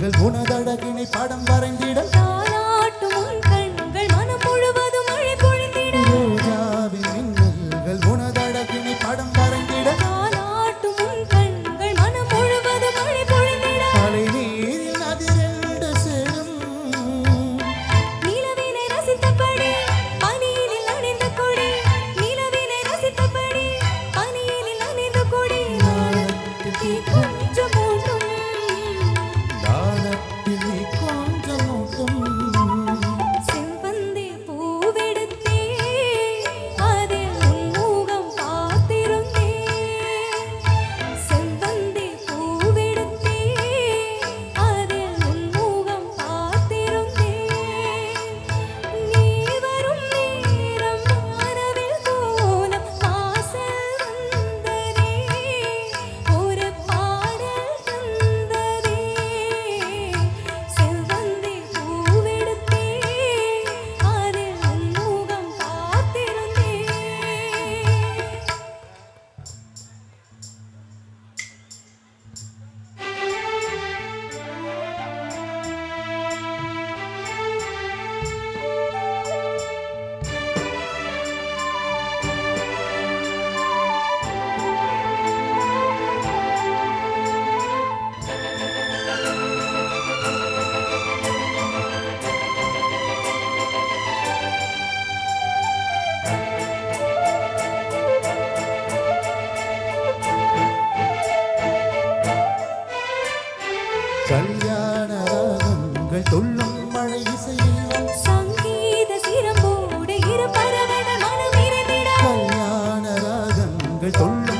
கண்கள் உனதழகினை படம் வரைந்திட தாலாட்டும் உன் கண்கள் மனம் முழுவதும் மழை பொழிந்திட ரோஜாவின் மின்னல்கள் உனதழகினை படம் வரைந்திட தாலாட்டும் உன் கண்கள் மனம் முழுவதும் மழை பொழிந்திட அலை நீரில் அதிரண்டு சேரும் நிலவினை ரசித்தபடி பனியினில் அணிந்த கொடி நிலவினை ரசித்தபடி பனியினில் அணிந்த கொடி நாணத்தில் கொஞ்சம் மூட்டும் நாணத்தில் நீ கொஞ்சம் மூட்டும் செவ்வந்தி பூவெடுத்தே அதில் உன் முகம் பார்த்திருந்தேன் செவ்வந்தி பூவெடுத்தே அதில் உன் முகம் பார்த்திருந்தேன் நீ வரும் நேரம் வானவில் கோலம் வாசல் வந்ததே ஒரு பாடல் தந்ததே செவ்வந்தி பூவெடுத்தே அதில் உன் முகம் பார்த்திருந்தேன் கல்யாண ராகங்கள் துள்ளும் மழை இசையில் சங்கீத சிரம்போடு இரு பறவைகள் மனம் இருந்திட கல்யாண ராகங்கள் துள்ளும்